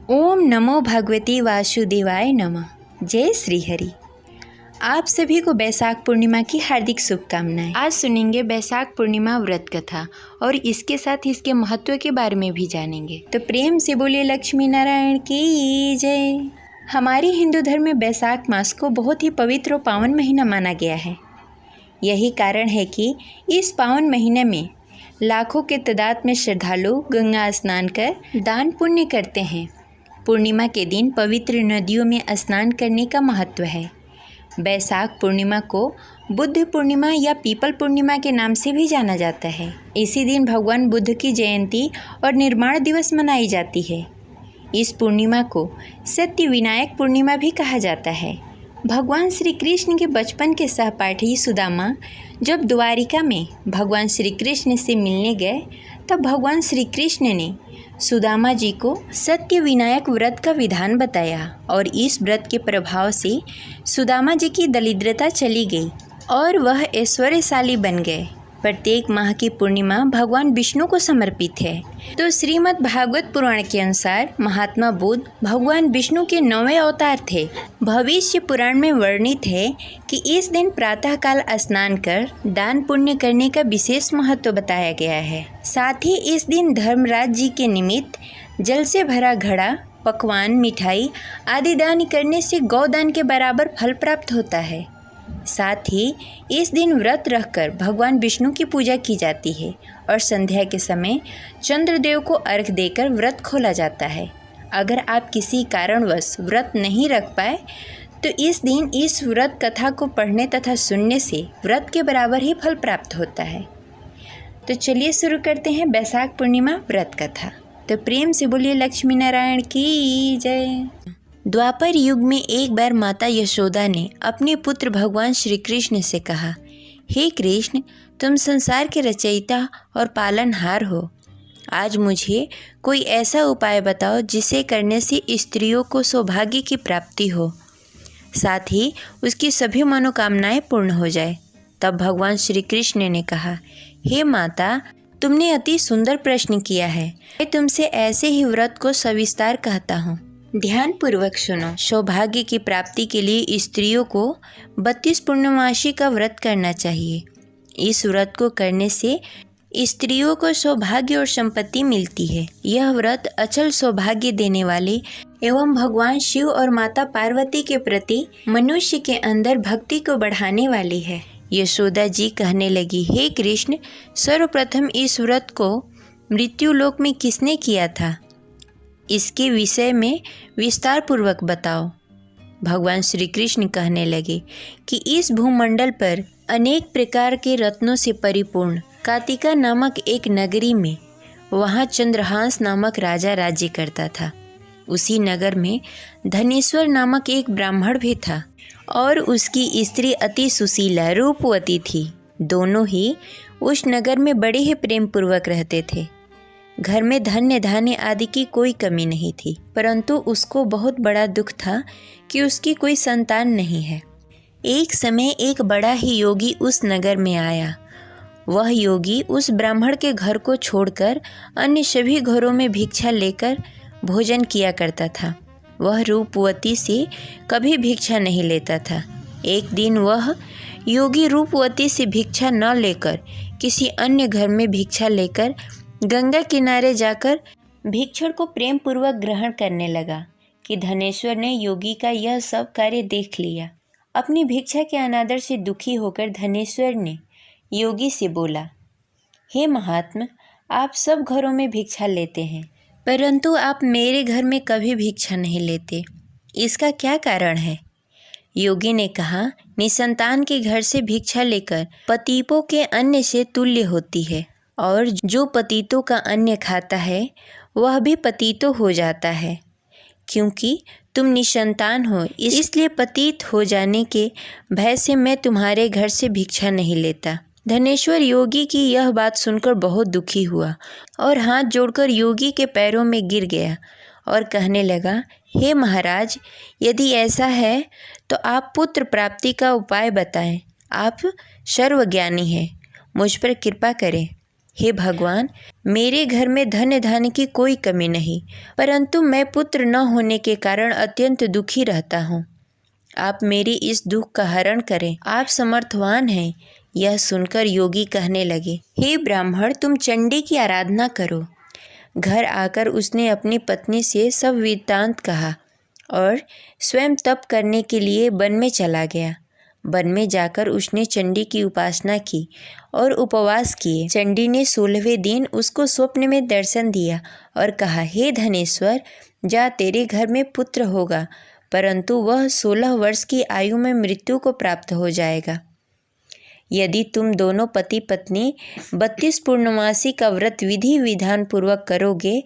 ओम नमो भगवती वासुदेवाय नमः। जय श्री हरि। आप सभी को बैसाख पूर्णिमा की हार्दिक शुभकामनाएं। आज सुनेंगे बैसाख पूर्णिमा व्रत कथा और इसके साथ इसके महत्व के बारे में भी जानेंगे। तो प्रेम से बोलिए लक्ष्मी नारायण की जय। हमारे हिंदू धर्म में बैसाख मास को बहुत ही पवित्र और पावन महीना माना गया है। यही कारण है कि इस पावन महीने में लाखों के तादाद में श्रद्धालु गंगा स्नान कर दान पुण्य करते हैं। पूर्णिमा के दिन पवित्र नदियों में स्नान करने का महत्व है। बैसाख पूर्णिमा को बुद्ध पूर्णिमा या पीपल पूर्णिमा के नाम से भी जाना जाता है। इसी दिन भगवान बुद्ध की जयंती और निर्माण दिवस मनाई जाती है। इस पूर्णिमा को सत्य विनायक पूर्णिमा भी कहा जाता है। भगवान श्री कृष्ण के बचपन के सहपाठी सुदामा जब द्वारिका में भगवान श्री कृष्ण से मिलने गए तब भगवान श्री कृष्ण ने सुदामा जी को सत्य विनायक व्रत का विधान बताया और इस व्रत के प्रभाव से सुदामा जी की दरिद्रता चली गई और वह ऐश्वर्यशाली बन गए। प्रत्येक माह की पूर्णिमा भगवान विष्णु को समर्पित है। तो श्रीमद् भागवत पुराण के अनुसार महात्मा बुद्ध भगवान विष्णु के 9वें अवतार थे। भविष्य पुराण में वर्णित है कि इस दिन प्रातःकाल स्नान कर दान पुण्य करने का विशेष महत्व बताया गया है। साथ ही इस दिन धर्मराज जी के निमित्त जल से भरा घड़ा, पकवान, मिठाई आदि दान करने से गौदान के बराबर फल प्राप्त होता है। साथ ही इस दिन व्रत रखकर भगवान विष्णु की पूजा की जाती है और संध्या के समय चंद्रदेव को अर्घ देकर व्रत खोला जाता है। अगर आप किसी कारणवश व्रत नहीं रख पाए तो इस दिन इस व्रत कथा को पढ़ने तथा सुनने से व्रत के बराबर ही फल प्राप्त होता है। तो चलिए शुरू करते हैं बैसाख पूर्णिमा व्रत कथा। तो प्रेम से बोलिए लक्ष्मी नारायण की जय। द्वापर युग में एक बार माता यशोदा ने अपने पुत्र भगवान श्री कृष्ण से कहा, हे कृष्ण, तुम संसार के रचयिता और पालनहार हो। आज मुझे कोई ऐसा उपाय बताओ जिसे करने से स्त्रियों को सौभाग्य की प्राप्ति हो, साथ ही उसकी सभी मनोकामनाएं पूर्ण हो जाए। तब भगवान श्री कृष्ण ने कहा, हे माता, तुमने अति सुंदर प्रश्न किया है। मैं तुमसे ऐसे ही व्रत को सविस्तार कहता हूँ, ध्यान पूर्वक सुनो। सौभाग्य की प्राप्ति के लिए स्त्रियों को 32 पूर्णमासी का व्रत करना चाहिए। इस व्रत को करने से स्त्रियों को सौभाग्य और संपत्ति मिलती है। यह व्रत अचल सौभाग्य देने वाले एवं भगवान शिव और माता पार्वती के प्रति मनुष्य के अंदर भक्ति को बढ़ाने वाली है। यशोदा जी कहने लगी, हे कृष्ण, सर्वप्रथम इस व्रत को मृत्युलोक में किसने किया था? इसके विषय में विस्तार पूर्वक बताओ। भगवान श्री कृष्ण कहने लगे कि इस भूमंडल पर अनेक प्रकार के रत्नों से परिपूर्ण कातिका नामक एक नगरी में वहाँ चंद्रहांस नामक राजा राज्य करता था। उसी नगर में धनेश्वर नामक एक ब्राह्मण भी था और उसकी स्त्री अति सुशीला रूपवती थी। दोनों ही उस नगर में बड़े ही प्रेम पूर्वक रहते थे। घर में धन्य धान्य आदि की कोई कमी नहीं थी, परंतु उसको बहुत बड़ा दुख था कि उसकी कोई संतान नहीं है। एक समय एक बड़ा ही योगी उस नगर में आया। वह योगी उस ब्राह्मण के घर को छोड़कर अन्य सभी घरों में भिक्षा लेकर भोजन किया करता था। वह रूपवती से कभी भिक्षा नहीं लेता था। एक दिन वह योगी रूपवती से भिक्षा न लेकर किसी अन्य घर में भिक्षा लेकर गंगा किनारे जाकर भिक्षुक को प्रेम पूर्वक ग्रहण करने लगा कि धनेश्वर ने योगी का यह सब कार्य देख लिया। अपनी भिक्षा के अनादर से दुखी होकर धनेश्वर ने योगी से बोला, हे महात्मा, आप सब घरों में भिक्षा लेते हैं, परंतु आप मेरे घर में कभी भिक्षा नहीं लेते। इसका क्या कारण है? योगी ने कहा, निसंतान के घर से भिक्षा लेकर पतितों के अन्न से तुल्य होती है और जो पतितों का अन्न खाता है वह भी पतितो हो जाता है। क्योंकि तुम निसंतान हो, इसलिए पतित हो जाने के भय से मैं तुम्हारे घर से भिक्षा नहीं लेता। धनेश्वर योगी की यह बात सुनकर बहुत दुखी हुआ और हाथ जोड़कर योगी के पैरों में गिर गया और कहने लगा, हे महाराज, यदि ऐसा है तो आप पुत्र प्राप्ति का उपाय बताएं। आप सर्वज्ञानी हैं, मुझ पर कृपा करें। हे भगवान, मेरे घर में धन धान्य की कोई कमी नहीं, परंतु मैं पुत्र न होने के कारण अत्यंत दुखी रहता हूँ। आप मेरी इस दुख का हरण करें, आप समर्थवान हैं। यह सुनकर योगी कहने लगे, हे ब्राह्मण, तुम चंडी की आराधना करो। घर आकर उसने अपनी पत्नी से सब वृत्तांत कहा और स्वयं तप करने के लिए वन में चला गया। वन में जाकर उसने चंडी की उपासना की और उपवास किए। चंडी ने 16वें दिन उसको स्वप्न में दर्शन दिया और कहा, हे धनेश्वर, जा, तेरे घर में पुत्र होगा, परंतु वह 16 वर्ष की आयु में मृत्यु को प्राप्त हो जाएगा। यदि तुम दोनों पति पत्नी 32 पूर्णमासी का व्रत विधि विधान पूर्वक करोगे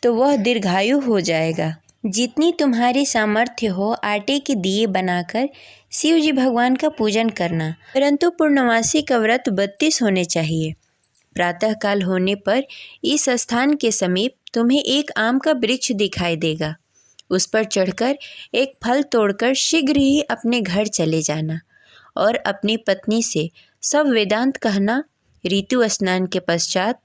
तो वह दीर्घायु हो जाएगा। जितनी तुम्हारी सामर्थ्य हो आटे के दिए बनाकर शिव जी भगवान का पूजन करना, परंतु पूर्णमासी का व्रत 32 होने चाहिए। प्रातःकाल होने पर इस स्थान के समीप तुम्हें एक आम का वृक्ष दिखाई देगा। उस पर चढ़कर एक फल तोड़कर शीघ्र ही अपने घर चले जाना और अपनी पत्नी से सब वेदांत कहना। ऋतु स्नान के पश्चात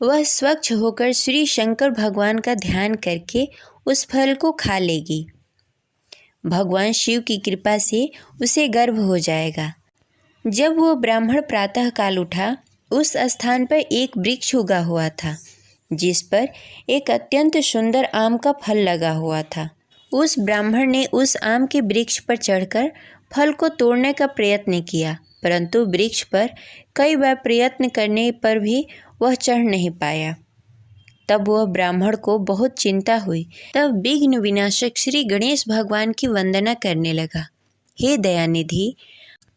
वह स्वच्छ होकर श्री शंकर भगवान का ध्यान करके उस फल को खा लेगी। भगवान शिव की कृपा से उसे गर्भ हो जाएगा। जब वो ब्राह्मण प्रातः काल उठा, उस स्थान पर एक वृक्ष उगा हुआ था जिस पर एक अत्यंत सुंदर आम का फल लगा हुआ था। उस ब्राह्मण ने उस आम के वृक्ष पर चढ़कर फल को तोड़ने का प्रयत्न किया, परंतु वृक्ष पर कई बार प्रयत्न करने पर भी वह चढ़ नहीं पाया। तब वह ब्राह्मण को बहुत चिंता हुई। तब विघ्न विनाशक श्री गणेश भगवान की वंदना करने लगा। हे दयानिधि,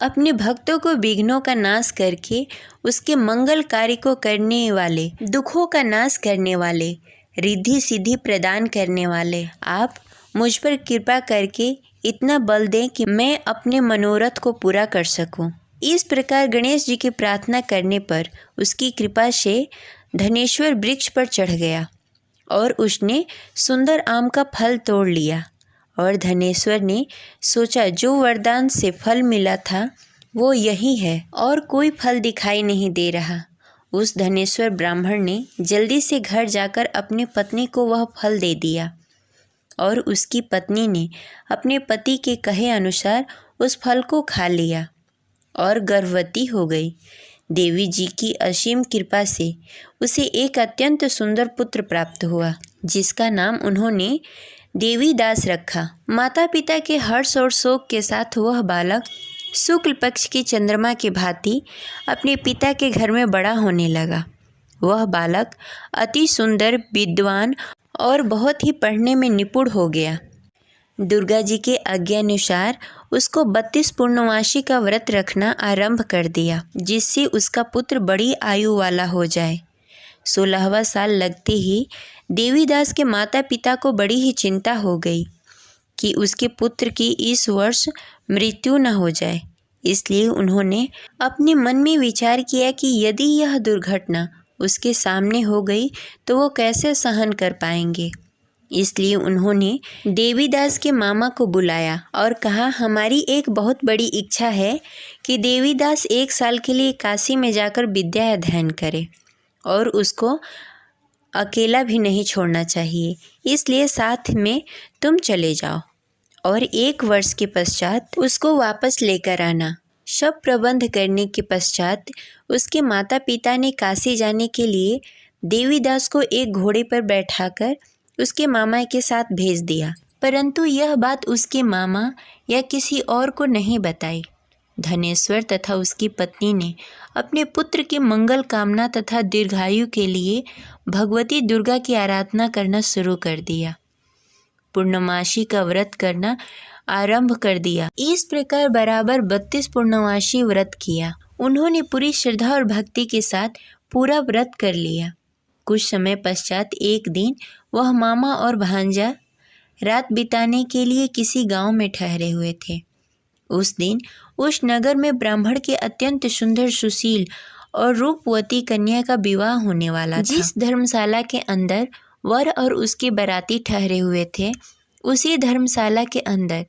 अपने भक्तों को विघ्नों का नाश करके उसके मंगल कार्य को करने वाले, दुखों का नाश करने वाले, रिद्धि सिद्धि प्रदान करने वाले, आप मुझ पर कृपा करके इतना बल दें कि मैं अपने मनोरथ को पूरा कर सकूं। इस प्रकार गणेश जी की प्रार्थना करने पर उसकी कृपा से धनेश्वर वृक्ष पर चढ़ गया और उसने सुंदर आम का फल तोड़ लिया। और धनेश्वर ने सोचा, जो वरदान से फल मिला था वो यही है और कोई फल दिखाई नहीं दे रहा। उस धनेश्वर ब्राह्मण ने जल्दी से घर जाकर अपनी पत्नी को वह फल दे दिया और उसकी पत्नी ने अपने पति के कहे अनुसार उस फल को खा लिया और गर्भवती हो गई। देवी जी की असीम कृपा से उसे एक अत्यंत सुंदर पुत्र प्राप्त हुआ, जिसका नाम उन्होंने देवीदास रखा। माता पिता के हर्ष और शोक के साथ वह बालक शुक्ल पक्ष की चंद्रमा के भांति अपने पिता के घर में बड़ा होने लगा। वह बालक अति सुंदर, विद्वान और बहुत ही पढ़ने में निपुण हो गया। दुर्गा जी के आज्ञानुसार उसको 32 पूर्णमासी का व्रत रखना आरंभ कर दिया, जिससे उसका पुत्र बड़ी आयु वाला हो जाए। 16वां साल लगते ही देवीदास के माता पिता को बड़ी ही चिंता हो गई कि उसके पुत्र की इस वर्ष मृत्यु न हो जाए। इसलिए उन्होंने अपने मन में विचार किया कि यदि यह दुर्घटना उसके सामने हो गई तो वो कैसे सहन कर पाएंगे। इसलिए उन्होंने देवीदास के मामा को बुलाया और कहा, हमारी एक बहुत बड़ी इच्छा है कि देवीदास 1 साल के लिए काशी में जाकर विद्या अध्ययन करे और उसको अकेला भी नहीं छोड़ना चाहिए, इसलिए साथ में तुम चले जाओ और 1 वर्ष के पश्चात उसको वापस लेकर आना। सब प्रबंध करने के पश्चात उसके माता पिता ने काशी जाने के लिए देवीदास को एक घोड़े पर बैठाकर उसके मामा के साथ भेज दिया, परंतु यह बात उसके मामा या किसी और को नहीं बताई। धनेश्वर तथा उसकी पत्नी ने अपने पुत्र के मंगल कामना तथा दीर्घायु के लिए भगवती दुर्गा की आराधना करना शुरू कर दिया। पूर्णमासी का व्रत करना आरंभ कर दिया। इस प्रकार बराबर 32 पूर्णमासी व्रत किया। उन्होंने पूरी श्रद्धा और भक्ति के साथ पूरा व्रत कर लिया। कुछ समय पश्चात एक दिन वह मामा और भांजा रात बिताने के लिए किसी गांव में ठहरे हुए थे। उस दिन उस नगर में ब्राह्मण के अत्यंत सुंदर, सुशील और रूपवती कन्या का विवाह होने वाला था। जिस धर्मशाला के अंदर वर और उसके बाराती ठहरे हुए थे, उसी धर्मशाला के अंदर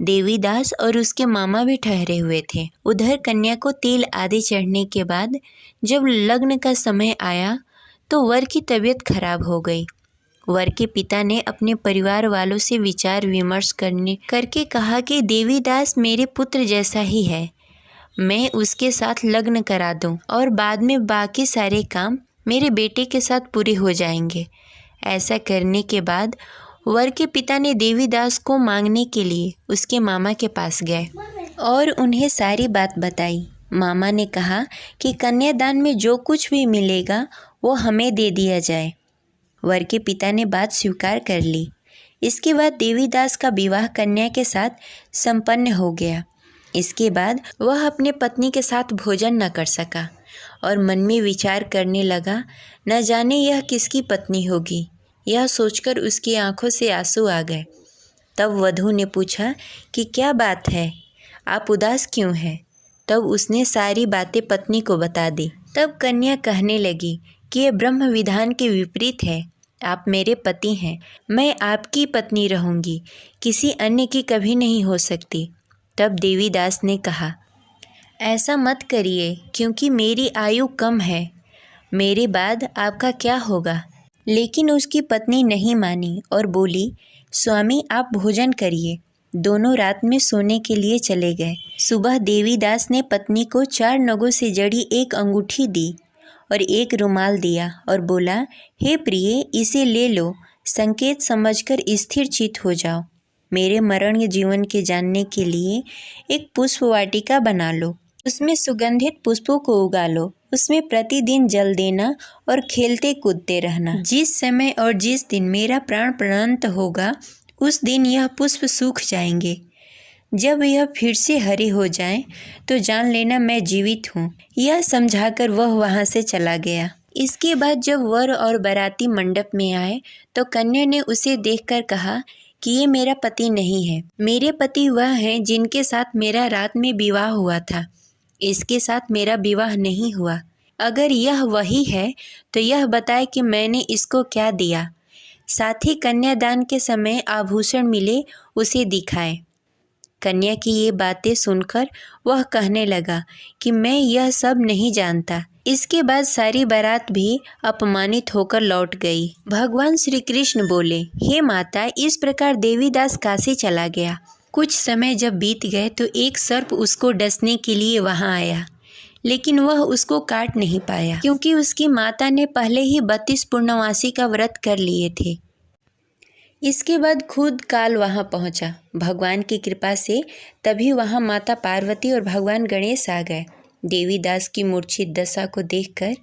देवीदास और उसके मामा भी ठहरे हुए थे। उधर कन्या को तेल आदि चढ़ने के बाद जब लग्न का समय आया तो वर की तबीयत खराब हो गई। वर के पिता ने अपने परिवार वालों से विचार विमर्श करके कहा कि देवीदास मेरे पुत्र जैसा ही है, मैं उसके साथ लग्न करा दूं और बाद में बाकी सारे काम मेरे बेटे के साथ पूरे हो जाएंगे। ऐसा करने के बाद वर के पिता ने देवीदास को मांगने के लिए उसके मामा के पास गए और उन्हें सारी बात बताई। मामा ने कहा कि कन्यादान में जो कुछ भी मिलेगा वो हमें दे दिया जाए। वर के पिता ने बात स्वीकार कर ली। इसके बाद देवीदास का विवाह कन्या के साथ संपन्न हो गया। इसके बाद वह अपने पत्नी के साथ भोजन न कर सका और मन में विचार करने लगा, न जाने यह किसकी पत्नी होगी। यह सोचकर उसकी आंखों से आंसू आ गए। तब वधू ने पूछा कि क्या बात है, आप उदास क्यों हैं? तब उसने सारी बातें पत्नी को बता दी। तब कन्या कहने लगी कि यह ब्रह्म विधान के विपरीत है। आप मेरे पति हैं, मैं आपकी पत्नी रहूंगी, किसी अन्य की कभी नहीं हो सकती। तब देवीदास ने कहा, ऐसा मत करिए क्योंकि मेरी आयु कम है, मेरे बाद आपका क्या होगा। लेकिन उसकी पत्नी नहीं मानी और बोली, स्वामी आप भोजन करिए। दोनों रात में सोने के लिए चले गए। सुबह देवीदास ने पत्नी को 4 नगों से जड़ी एक अंगूठी दी और एक रुमाल दिया और बोला, हे प्रिय, इसे ले लो, संकेत समझकर स्थिर चित्त हो जाओ। मेरे मरण जीवन के जानने के लिए एक पुष्प वाटिका बना लो, उसमें सुगंधित पुष्पों को उगा लो, उसमें प्रतिदिन जल देना और खेलते कूदते रहना। जिस समय और जिस दिन मेरा प्राण प्राणांत होगा उस दिन यह पुष्प सूख जाएंगे। जब यह फिर से हरे हो जाएं तो जान लेना मैं जीवित हूँ। यह समझाकर वह वहाँ से चला गया। इसके बाद जब वर और बाराती मंडप में आए तो कन्या ने उसे देखकर कहा कि ये मेरा पति नहीं है, मेरे पति वह हैं जिनके साथ मेरा रात में विवाह हुआ था, इसके साथ मेरा विवाह नहीं हुआ। अगर यह वही है तो यह बताए कि मैंने इसको क्या दिया, साथ ही कन्यादान के समय आभूषण मिले उसे दिखाए। कन्या की ये बातें सुनकर वह कहने लगा कि मैं यह सब नहीं जानता। इसके बाद सारी बारात भी अपमानित होकर लौट गई। भगवान श्री कृष्ण बोले, हे माता, इस प्रकार देवीदास काशी चला गया। कुछ समय जब बीत गए तो एक सर्प उसको डसने के लिए वहां आया, लेकिन वह उसको काट नहीं पाया क्योंकि उसकी माता ने पहले ही 32 पूर्णमासी का व्रत कर लिए थे। इसके बाद खुद काल वहां पहुंचा। भगवान की कृपा से तभी वहां माता पार्वती और भगवान गणेश आ गए। देवीदास की मूर्छित दशा को देखकर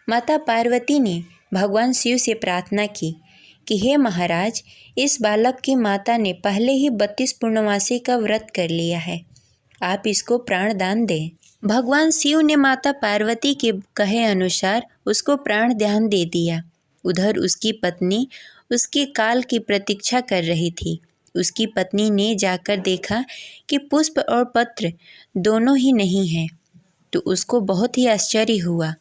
माता पार्वती ने भगवान शिव से प्रार्थना की कि हे महाराज, इस बालक की माता ने पहले ही 32 पूर्णमासी का व्रत कर लिया है, आप इसको प्राण दान दें। भगवान शिव ने माता पार्वती के कहे अनुसार उसको प्राण दान दे दिया। उधर उसकी पत्नी उसके काल की प्रतीक्षा कर रही थी। उसकी पत्नी ने जाकर देखा कि पुष्प और पत्र दोनों ही नहीं हैं, तो उसको बहुत ही आश्चर्य हुआ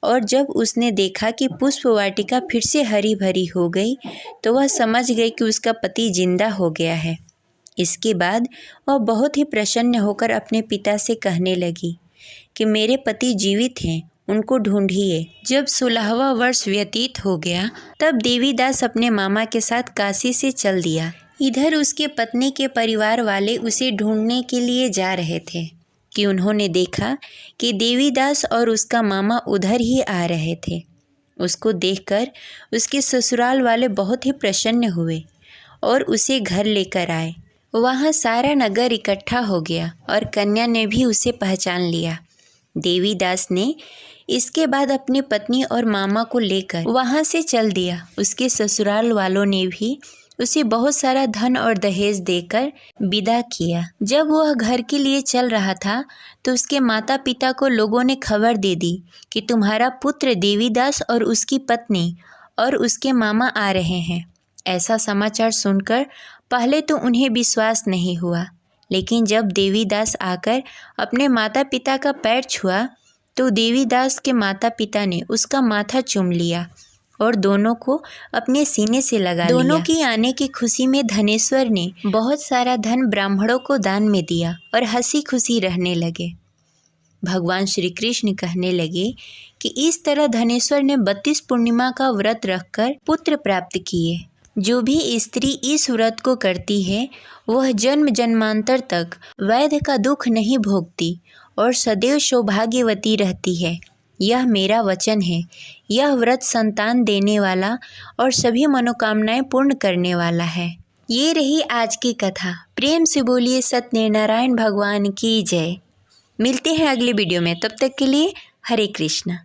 और जब उसने देखा कि पुष्प वाटिका फिर से हरी भरी हो गई तो वह समझ गई कि उसका पति जिंदा हो गया है। इसके बाद वह बहुत ही प्रसन्न होकर अपने पिता से कहने लगी कि मेरे पति जीवित हैं, उनको ढूंढिए। जब 16वां वर्ष व्यतीत हो गया तब देवीदास अपने मामा के साथ काशी से चल दिया। इधर उसके पत्नी के परिवार वाले उसे ढूंढने के लिए जा रहे थे कि उन्होंने देखा कि देवीदास और उसका मामा उधर ही आ रहे थे। उसको देखकर उसके ससुराल वाले बहुत ही प्रसन्न हुए और उसे घर लेकर आए। वहाँ सारा नगर इकट्ठा हो गया और कन्या ने भी उसे पहचान लिया। देवीदास ने इसके बाद अपनी पत्नी और मामा को लेकर वहाँ से चल दिया। उसके ससुराल वालों ने भी उसे बहुत सारा धन और दहेज देकर विदा किया। जब वह घर के लिए चल रहा था तो उसके माता पिता को लोगों ने खबर दे दी कि तुम्हारा पुत्र देवीदास और उसकी पत्नी और उसके मामा आ रहे हैं। ऐसा समाचार सुनकर पहले तो उन्हें विश्वास नहीं हुआ, लेकिन जब देवीदास आकर अपने माता पिता का पैर छुआ तो देवीदास के माता पिता ने उसका माथा चूम लिया और दोनों को अपने सीने से लगा लिया। दोनों की आने की खुशी में धनेश्वर ने बहुत सारा धन ब्राह्मणों को दान में दिया और हंसी खुशी रहने लगे। भगवान श्री कृष्ण कहने लगे कि इस तरह धनेश्वर ने 32 पूर्णिमा का व्रत रखकर पुत्र प्राप्त किए। जो भी स्त्री इस व्रत को करती है वह जन्म जन्मांतर तक वैध का दुख नहीं भोगती और सदैव सौभाग्यवती रहती है। यह मेरा वचन है। यह व्रत संतान देने वाला और सभी मनोकामनाएं पूर्ण करने वाला है। ये रही आज की कथा। प्रेम से बोलिए सत्यनारायण भगवान की जय। मिलते हैं अगले वीडियो में, तब तक के लिए हरे कृष्ण।